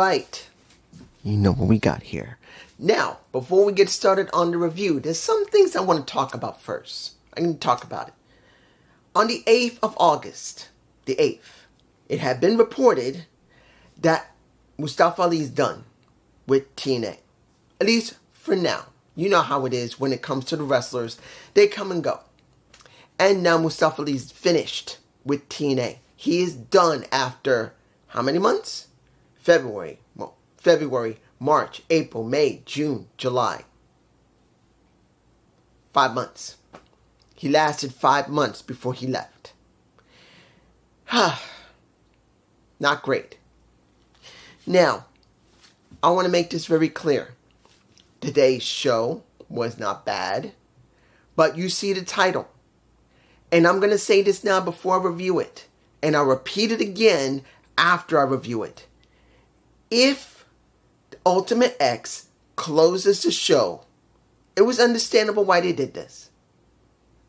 right. You know what we got here. Now, before we get started on the review, there's some things I want to talk about first. I need to talk about it. On the 8th of August, the 8th, it had been reported that Mustafa Ali is done with TNA. At least for now. You know how it is when it comes to the wrestlers. They come and go. And now Mustafa Ali's finished with TNA. He is done after how many months? February, March, April, May, June, July. 5 months. He lasted 5 months before he left. Not great. Now, I want to make this very clear. Today's show was not bad, but you see the title. And I'm going to say this now before I review it. And I'll repeat it again after I review it. If Ultimate X closes the show, it was understandable why they did this.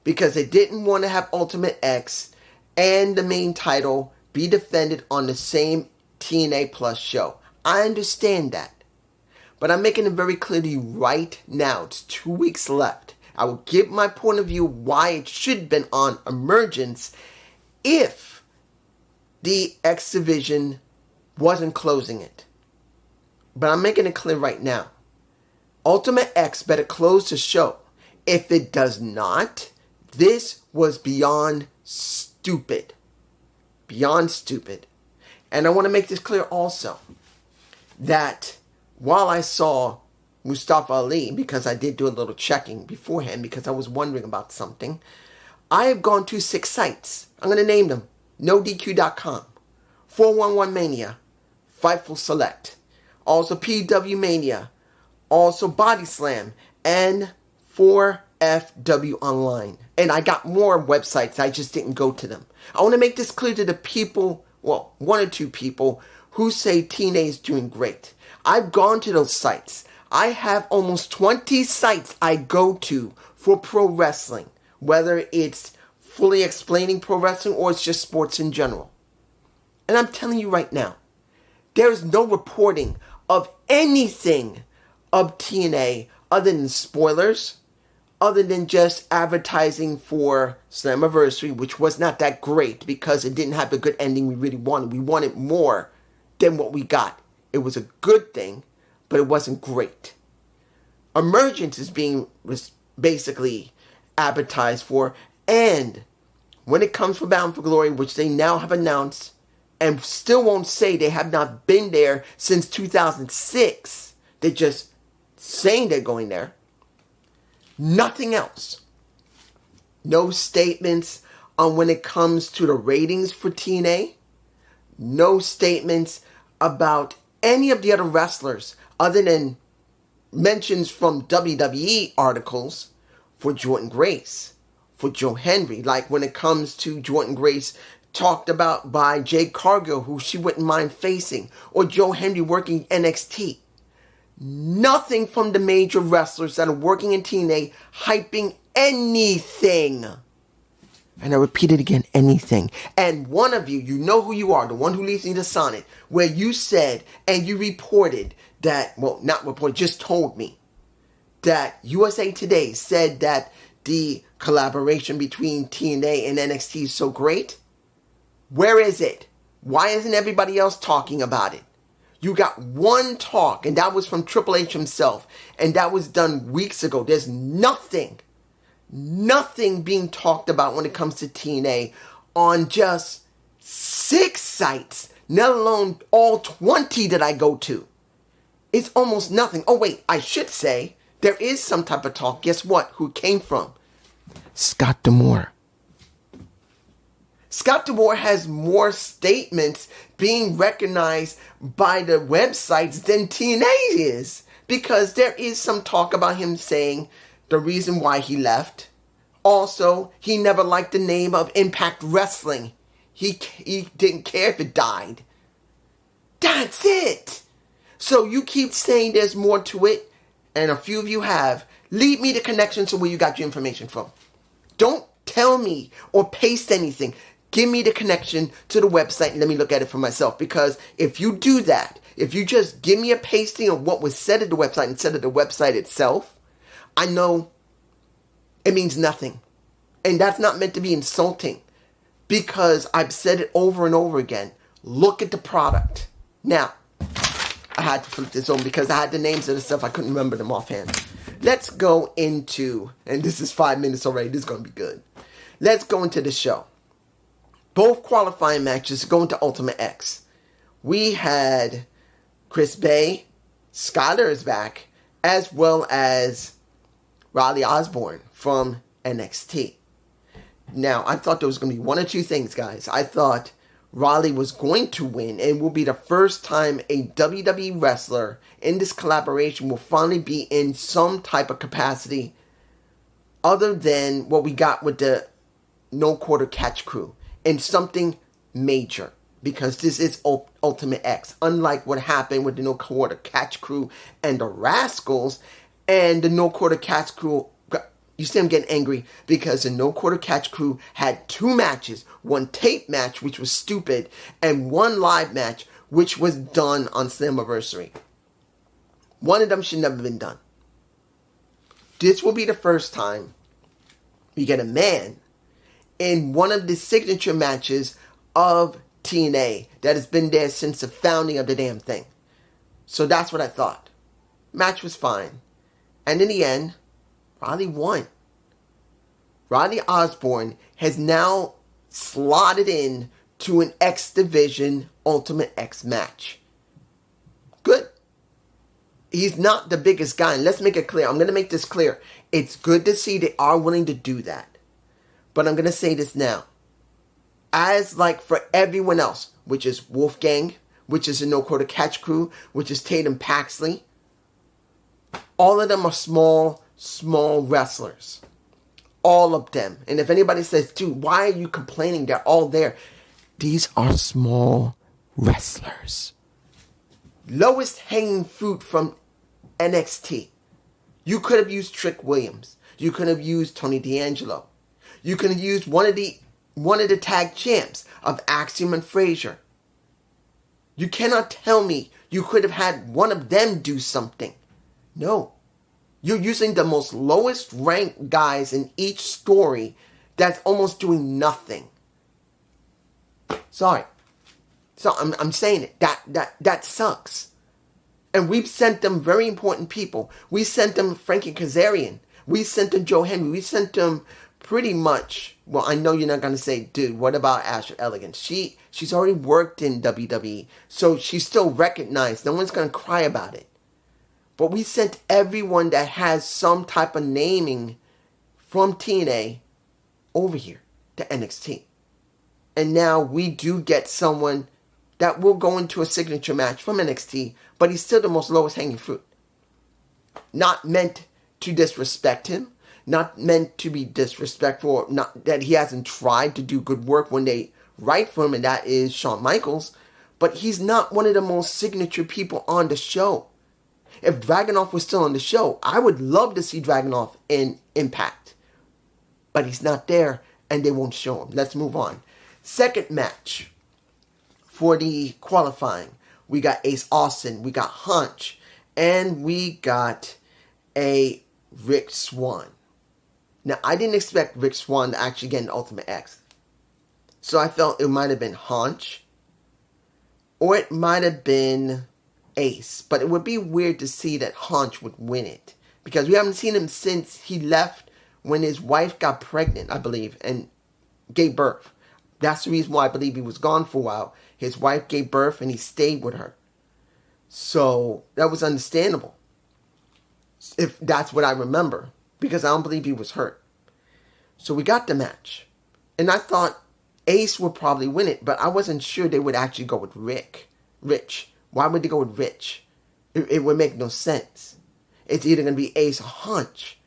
Because they didn't want to have Ultimate X and the main title be defended on the same TNA Plus show. I understand that. But I'm making it very clear to you right now. It's 2 weeks left. I will give my point of view why it should have been on Emergence if the X Division wasn't closing it. But I'm making it clear right now. Ultimate X better close the show. If it does not, this was beyond stupid. Beyond stupid. And I want to make this clear also. That while I saw Mustafa Ali, because I did do a little checking beforehand because I was wondering about something, I have gone to 6 sites. I'm going to name them. NoDQ.com, 411 Mania, Fightful Select, also PW Mania, also Body Slam, and 4FW Online. And I got more websites, I just didn't go to them. I want to make this clear to the people, well, 1 or 2 people who say TNA is doing great. I've gone to those sites. I have almost 20 sites I go to for pro wrestling, whether it's fully explaining pro wrestling or it's just sports in general. And I'm telling you right now, there is no reporting of anything of TNA other than spoilers, other than just advertising for Slammiversary, which was not that great because it didn't have the good ending we really wanted. We wanted more than what we got. It was a good thing, but it wasn't great. Emergence is being basically advertised for, and when it comes for Bound for Glory, which they now have announced, and still won't say they have not been there since 2006, they're just saying they're going there. Nothing else. No statements on when it comes to the ratings for TNA. No statements about any of the other wrestlers other than mentions from WWE articles for Jordan Grace, for Joe Henry. Like when it comes to Jordan Grace talked about by Jade Cargill, who she wouldn't mind facing, or Joe Henry working NXT. Nothing from the major wrestlers that are working in TNA hyping anything. And I repeat it again, anything. And one of you, you know who you are, the one who leads me to Sonnet, where you said and you reported that, well, not reported, just told me that USA Today said that the collaboration between TNA and NXT is so great. Where is it? Why isn't everybody else talking about it? You got one talk, and that was from Triple H himself, and that was done weeks ago. There's nothing being talked about when it comes to TNA on just 6 sites, let alone all 20 that I go to. It's almost nothing. Oh wait, I should say, there is some type of talk. Guess what? Who it came from? Scott D'Amore. Scott D'Amore has more statements being recognized by the websites than TNA is. Because there is some talk about him saying the reason why he left. Also, he never liked the name of Impact Wrestling. He didn't care if it died. That's it. So you keep saying there's more to it, and a few of you have. Lead me the connections to where you got your information from. Don't tell me or paste anything. Give me the connection to the website and let me look at it for myself. Because if you do that, if you just give me a pasting of what was said at the website instead of the website itself, I know it means nothing. And that's not meant to be insulting, because I've said it over and over again. Look at the product. Now, I had to flip this on because I had the names of the stuff. I couldn't remember them offhand. Let's go into, and this is 5 minutes already. This is going to be good. Let's go into the show. Both qualifying matches going to Ultimate X. We had Chris Bay, Skyler is back, as well as Riley Osborne from NXT. Now, I thought there was going to be one or two things, guys. I thought Riley was going to win and will be the first time a WWE wrestler in this collaboration will finally be in some type of capacity other than what we got with the No Quarter Catch Crew, and something major, because this is Ultimate X. Unlike what happened with the No Quarter Catch Crew and the Rascals, and the No Quarter Catch Crew, you see I'm getting angry because the No Quarter Catch Crew had 2 matches. One tape match, which was stupid, and one live match, which was done on Slammiversary. One of them should never have been done. This will be the first time we get a man in one of the signature matches of TNA that has been there since the founding of the damn thing. So that's what I thought. Match was fine. And in the end, Riley won. Riley Osborne has now slotted in to an X Division Ultimate X match. Good. He's not the biggest guy. And let's make it clear. I'm going to make this clear. It's good to see they are willing to do that. But I'm going to say this now. As like for everyone else, which is Wolfgang, which is the No Quarter Catch Crew, which is Tatum Paxley, all of them are small wrestlers. All of them. And if anybody says, dude, why are you complaining? They're all there. These are small wrestlers. Lowest hanging fruit from NXT. You could have used Trick Williams. You could have used Tony D'Angelo. You could have used one of the tag champs of Axiom and Frazier. You cannot tell me you could have had one of them do something. No. You're using the most lowest ranked guys in each story that's almost doing nothing. Sorry. So I'm saying it. That sucks. And we've sent them very important people. We sent them Frankie Kazarian. We sent them Joe Henry. We sent them pretty much, well, I know you're not going to say, dude, what about Asher Elegance? She's already worked in WWE, so she's still recognized. No one's going to cry about it. But we sent everyone that has some type of naming from TNA over here to NXT. And now we do get someone that will go into a signature match from NXT, but he's still the most lowest hanging fruit. Not meant to disrespect him. Not meant to be disrespectful, not that he hasn't tried to do good work when they write for him, and that is Shawn Michaels. But he's not one of the most signature people on the show. If Dragunov was still on the show, I would love to see Dragunov in Impact. But he's not there, and they won't show him. Let's move on. Second match for the qualifying. We got Ace Austin, we got Hunch, and we got a Rick Swann. Now, I didn't expect Rick Swann to actually get an Ultimate X. So I felt it might have been Hunch. Or it might have been Ace. But it would be weird to see that Hunch would win it. Because we haven't seen him since he left when his wife got pregnant, I believe, and gave birth. That's the reason why I believe he was gone for a while. His wife gave birth and he stayed with her. So that was understandable. If that's what I remember. Because I don't believe he was hurt. So we got the match. And I thought Ace would probably win it. But I wasn't sure they would actually go with Rich. Why would they go with Rich? It would make no sense. It's either going to be Ace or Hunch.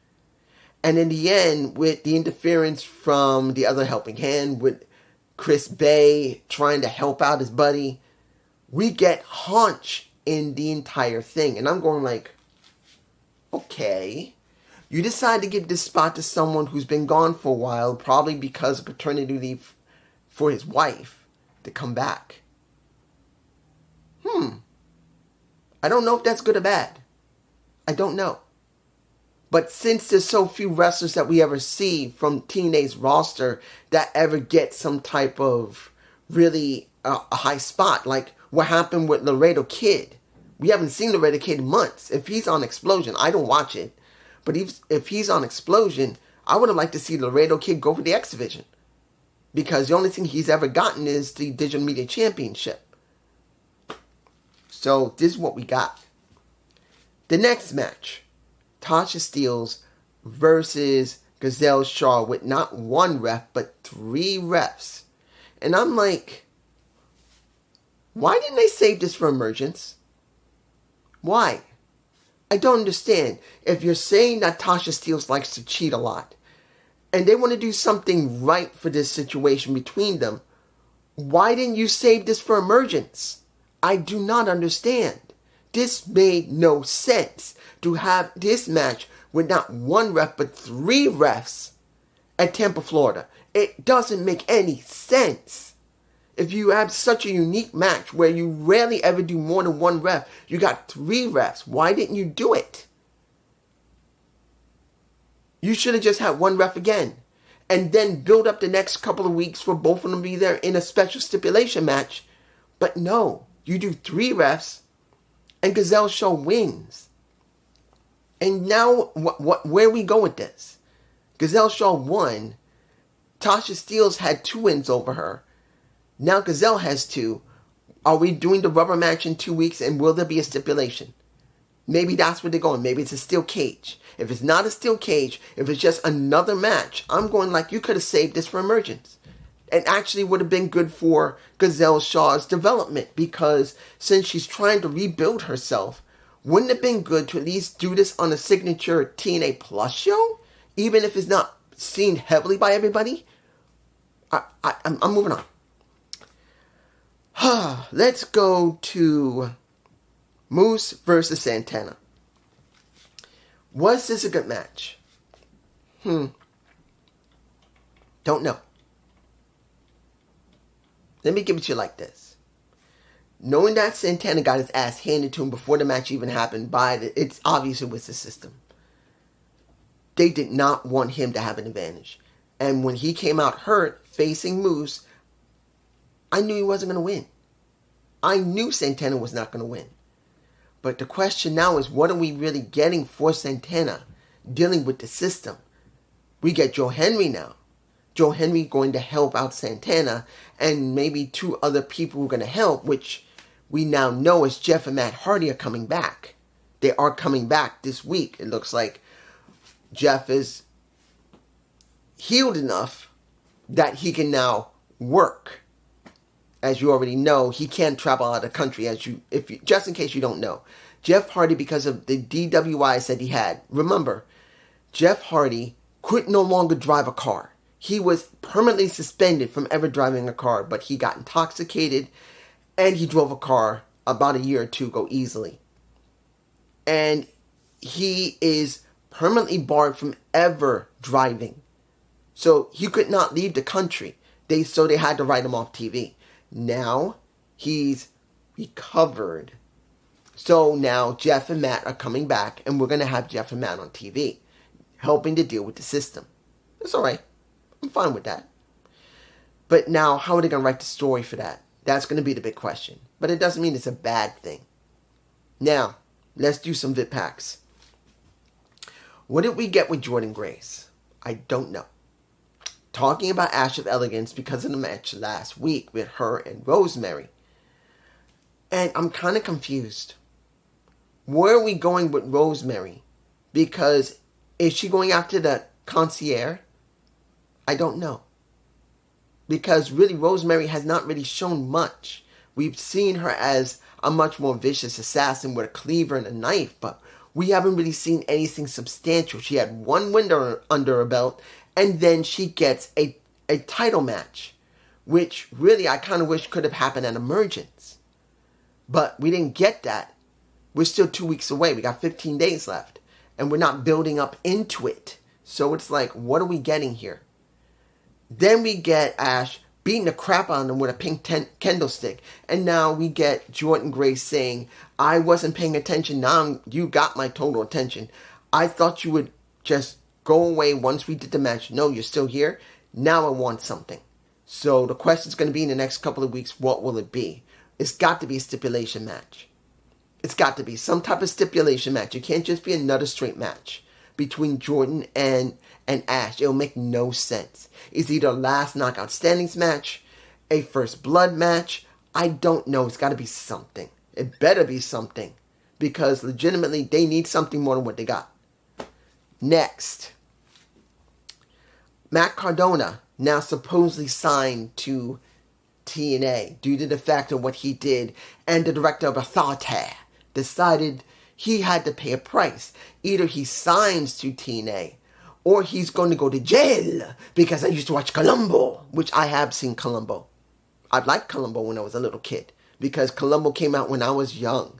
And in the end, with the interference from the other helping hand, with Chris Bay trying to help out his buddy, we get Hunch in the entire thing. And I'm going like, okay. You decide to give this spot to someone who's been gone for a while, probably because of paternity leave for his wife to come back. I don't know if that's good or bad. I don't know. But since there's so few wrestlers that we ever see from TNA's roster that ever get some type of really a high spot, like what happened with Laredo Kid. We haven't seen Laredo Kid in months. If he's on Explosion, I don't watch it. But if he's on Explosion, I would have liked to see Laredo Kid go for the X Division. Because the only thing he's ever gotten is the Digital Media Championship. So this is what we got. The next match. Tasha Steelz versus Gazelle Shaw with not one ref, but 3 refs. And I'm like, why didn't they save this for Emergence? Why? I don't understand. If you're saying that Tasha Steelz likes to cheat a lot, and they want to do something right for this situation between them, why didn't you save this for Emergence? I do not understand. This made no sense to have this match with not one ref but 3 refs at Tampa, Florida. It doesn't make any sense. If you have such a unique match where you rarely ever do more than 1 ref, you got 3 refs. Why didn't you do it? You should have just had 1 ref again. And then build up the next couple of weeks for both of them to be there in a special stipulation match. But no, you do 3 refs and Gazelle Shaw wins. And now, where we go with this? Gazelle Shaw won. Tasha Steelz had 2 wins over her. Now Gazelle has 2. Are we doing the rubber match in 2 weeks, and will there be a stipulation? Maybe that's where they're going. Maybe it's a steel cage. If it's not a steel cage, if it's just another match, I'm going like you could have saved this for Emergence. And actually would have been good for Gazelle Shaw's development, because since she's trying to rebuild herself, wouldn't it have been good to at least do this on a signature TNA Plus show? Even if it's not seen heavily by everybody? I'm moving on. Let's go to Moose versus Santana. Was this a good match? Don't know. Let me give it to you like this. Knowing that Santana got his ass handed to him before the match even happened it's obvious it was the system. They did not want him to have an advantage. And when he came out hurt, facing Moose, I knew he wasn't going to win. I knew Santana was not going to win. But the question now is, what are we really getting for Santana dealing with the system? We get Joe Henry now. Joe Henry going to help out Santana, and maybe 2 other people who are going to help, which we now know is Jeff and Matt Hardy are coming back. They are coming back this week. It looks like Jeff is healed enough that he can now work. As you already know, he can't travel out of the country, just in case you don't know. Jeff Hardy, because of the DWIs that he had, remember, Jeff Hardy could no longer drive a car. He was permanently suspended from ever driving a car, but he got intoxicated and he drove a car about a year or 2 ago easily. And he is permanently barred from ever driving. So he could not leave the country. So they had to write him off TV. Now he's recovered. So now Jeff and Matt are coming back, and we're going to have Jeff and Matt on TV, helping to deal with the system. It's alright. I'm fine with that. But now, how are they going to write the story for that? That's going to be the big question. But it doesn't mean it's a bad thing. Now, let's do some VIP packs. What did we get with Jordynne Grace? I don't know. Talking about Ash of Elegance because of the match last week with her and Rosemary. And I'm kind of confused. Where are we going with Rosemary? Because is she going after the concierge? I don't know. Because really, Rosemary has not really shown much. We've seen her as a much more vicious assassin with a cleaver and a knife, but we haven't really seen anything substantial. She had 1 win under her belt, and then she gets a title match, which really I kind of wish could have happened at Emergence. But we didn't get that. We're still 2 weeks away. We got 15 days left, and we're not building up into it. So it's like, what are we getting here? Then we get Ash beating the crap out of him with a pink candlestick. And now we get Jordynne Grace saying, I wasn't paying attention. Now you got my total attention. I thought you would just go away once we did the match. No, you're still here. Now I want something. So the question is going to be in the next couple of weeks, what will it be? It's got to be a stipulation match. It's got to be some type of stipulation match. It can't just be another straight match between Jordynne and Ash. It'll make no sense. It's either a last knockout standings match, a first blood match. I don't know. It's got to be something. It better be something. Because legitimately, they need something more than what they got. Next. Matt Cardona, now supposedly signed to TNA due to the fact of what he did, and the director of Authority decided he had to pay a price. Either he signs to TNA or he's going to go to jail, because I used to watch Columbo, which I have seen Columbo. I liked Columbo when I was a little kid because Columbo came out when I was young.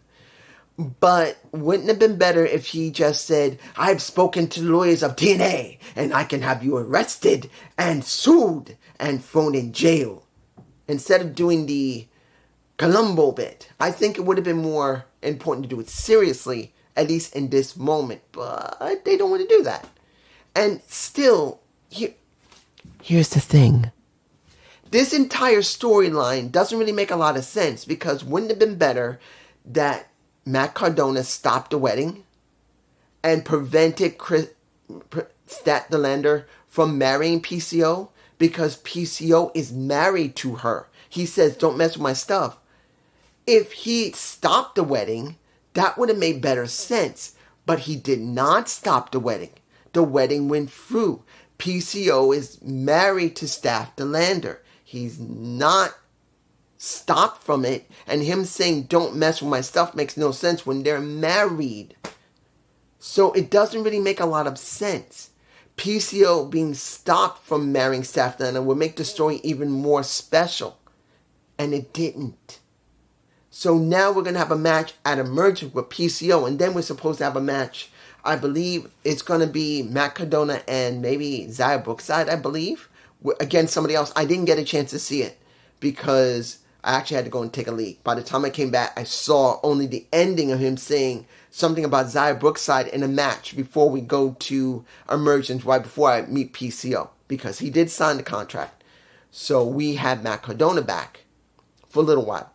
But wouldn't it have been better if he just said, I've spoken to the lawyers of TNA and I can have you arrested and sued and thrown in jail, instead of doing the Columbo bit? I think it would have been more important to do it seriously, at least in this moment. But they don't want to do that. And still, here's the thing. This entire storyline doesn't really make a lot of sense, because wouldn't it have been better that Matt Cardona stopped the wedding and prevented Statlander from marrying PCO, because PCO is married to her. He says, don't mess with my stuff. If he stopped the wedding, that would have made better sense. But he did not stop the wedding. The wedding went through. PCO is married to Statlander. He's not stopped from it. And him saying, don't mess with my stuff, makes no sense when they're married. So it doesn't really make a lot of sense. PCO being stopped from marrying Statlander would make the story even more special. And it didn't. So now we're going to have a match at Emergence with PCO. And then we're supposed to have a match. I believe it's going to be Matt Cardona and maybe Xia Brookside, I believe, against somebody else. I didn't get a chance to see it because I actually had to go and take a leak. By the time I came back, I saw only the ending of him saying something about Xia Brookside in a match before we go to Emergence, right before I meet PCO, because he did sign the contract. So we had Matt Cardona back for a little while.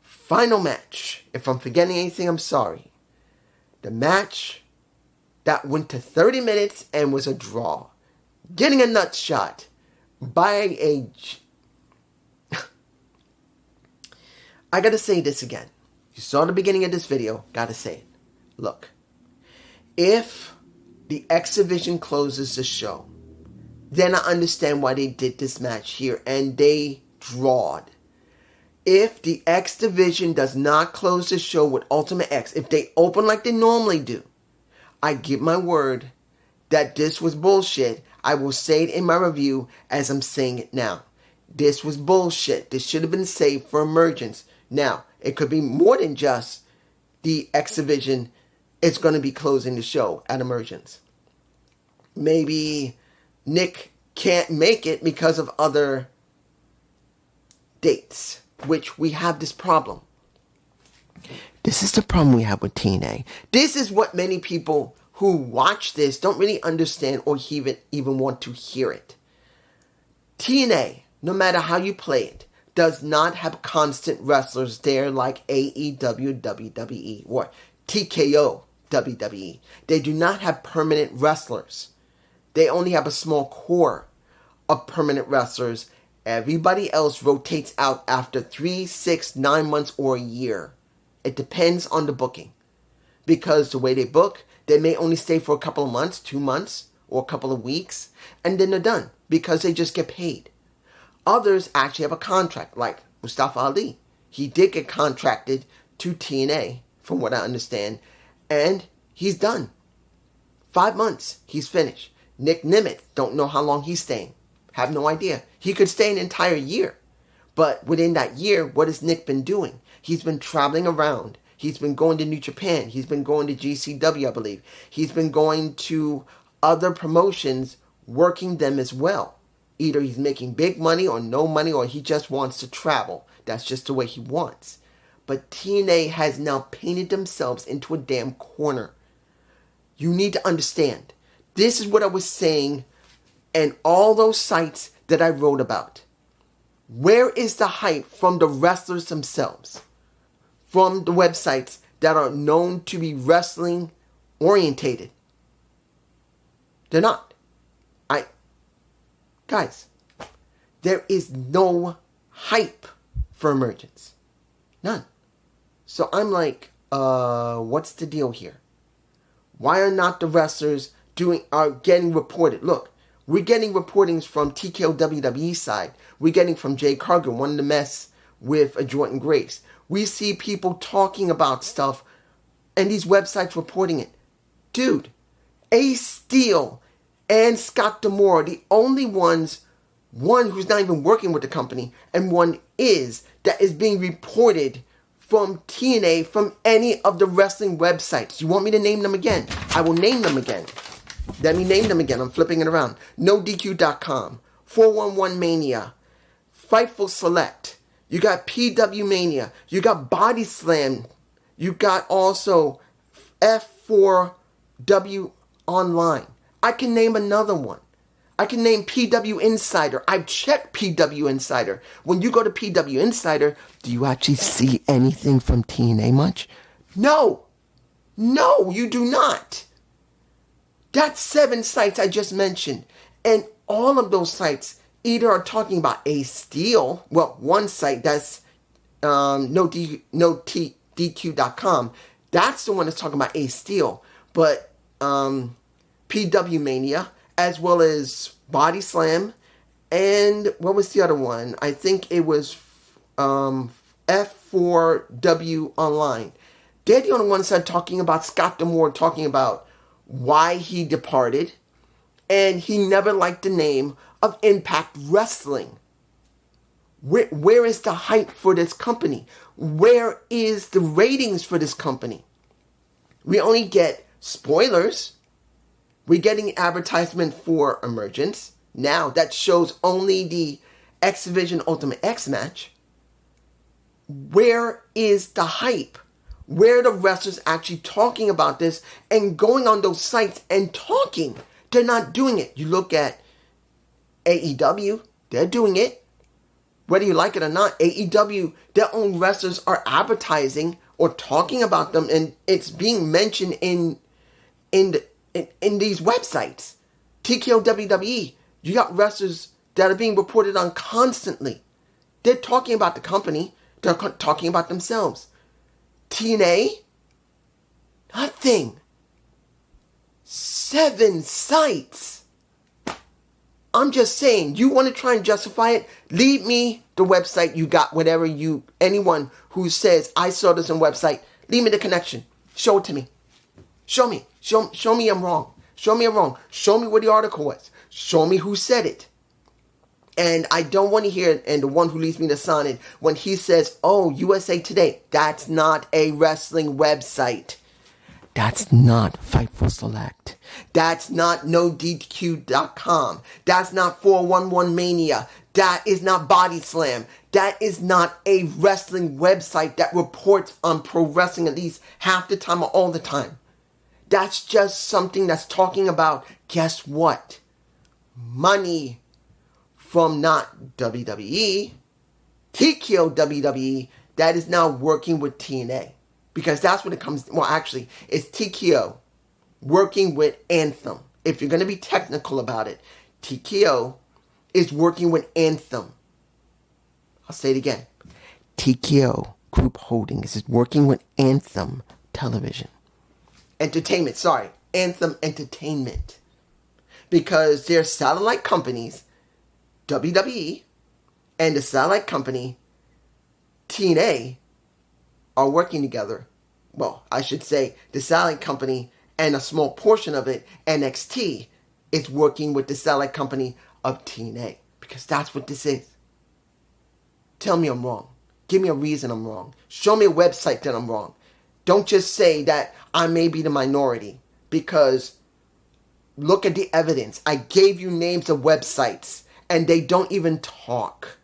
Final match. If I'm forgetting anything, I'm sorry. The match that went to 30 minutes and was a draw. Getting a nut shot by a... I gotta say this again. You saw the beginning of this video. Gotta say it. Look. If the X Division closes the show, then I understand why they did this match here. And they drawed. If the X Division does not close the show with Ultimate X, if they open like they normally do, I give my word that this was bullshit. I will say it in my review as I'm saying it now. This was bullshit. This should have been saved for Emergence. Now, it could be more than just the X Division. It's going to be closing the show at Emergence. Maybe Nick can't make it because of other dates, which we have this problem. This is the problem we have with TNA. This is what many people who watch this don't really understand or even want to hear it. TNA, no matter how you play it, does not have constant wrestlers there like AEW, WWE, or TKO, WWE. They do not have permanent wrestlers. They only have a small core of permanent wrestlers. Everybody else rotates out after 3, 6, 9 months, or a year. It depends on the booking. Because the way they book, they may only stay for a couple of months, 2 months, or a couple of weeks, and then they're done because they just get paid. Others actually have a contract, like Mustafa Ali. He did get contracted to TNA, from what I understand, and he's done. 5 months, he's finished. Nick Nemeth, don't know how long he's staying. Have no idea. He could stay an entire year. But within that year, what has Nick been doing? He's been traveling around. He's been going to New Japan. He's been going to GCW, I believe. He's been going to other promotions, working them as well. Either he's making big money or no money, or he just wants to travel. That's just the way he wants. But TNA has now painted themselves into a damn corner. You need to understand. This is what I was saying and all those sites that I wrote about. Where is the hype from the wrestlers themselves? From the websites that are known to be wrestling orientated? They're not. Guys, there is no hype for Emergence. None. So I'm like, what's the deal here? Why are not the wrestlers getting reported? Look, we're getting reportings from TKO WWE side. We're getting from Jay Cargill, wanting to mess with a Jordan Grace. We see people talking about stuff and these websites reporting it. Dude, Ace Steel and Scott D'Amore, the only ones, one who's not even working with the company, and one that is being reported from TNA from any of the wrestling websites. You want me to name them again? I will name them again. Let me name them again. I'm flipping it around. NoDQ.com, 411 Mania, Fightful Select. You got PW Mania. You got Body Slam. You got also F4W Online. I can name another one. I can name PW Insider. I've checked PW Insider. When you go to PW Insider, do you actually see anything from TNA much? No. No, you do not. That's 7 sites I just mentioned. And all of those sites either are talking about Ace Steel. Well, one site, that's NoDQ.com. That's the one that's talking about Ace Steel. But PW Mania, as well as Body Slam, and what was the other one? I think it was F4W Online. They're the only ones that are talking about Scott D'Amore, talking about why he departed, and he never liked the name of Impact Wrestling. Where is the hype for this company? Where is the ratings for this company? We only get spoilers. We're getting advertisement for Emergence. Now, that shows only the X Division Ultimate X match. Where is the hype? Where are the wrestlers actually talking about this and going on those sites and talking? They're not doing it. You look at AEW, they're doing it. Whether you like it or not, AEW, their own wrestlers are advertising or talking about them, and it's being mentioned in these websites. TKO WWE, you got wrestlers that are being reported on constantly. They're talking about the company. They're talking about themselves. TNA, nothing. 7 sites. I'm just saying, you want to try and justify it? Leave me the website you got, anyone who says, I saw this on website, leave me the connection. Show it to me. Show me. Show me I'm wrong. Show me I'm wrong. Show me where the article was. Show me who said it. And I don't want to hear, and the one who leads me to Sonnet, when he says, oh, USA Today, that's not a wrestling website. That's not Fightful Select. That's not NoDQ.com. That's not 411 Mania. That is not Body Slam. That is not a wrestling website that reports on pro wrestling at least half the time or all the time. That's just something that's talking about, guess what? Money from not WWE, TKO WWE, that is now working with TNA. Because that's what it comes, well actually, it's TKO working with Anthem. If you're going to be technical about it, TKO is working with Anthem. I'll say it again. TKO Group Holdings is working with Anthem Television. Anthem Entertainment. Because their satellite companies, WWE, and the satellite company, TNA, are working together. Well, I should say the satellite company and a small portion of it, NXT, is working with the satellite company of TNA. Because that's what this is. Tell me I'm wrong. Give me a reason I'm wrong. Show me a website that I'm wrong. Don't just say that I may be the minority. Because look at the evidence. I gave you names of websites. and they don't even talk.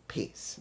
Peace.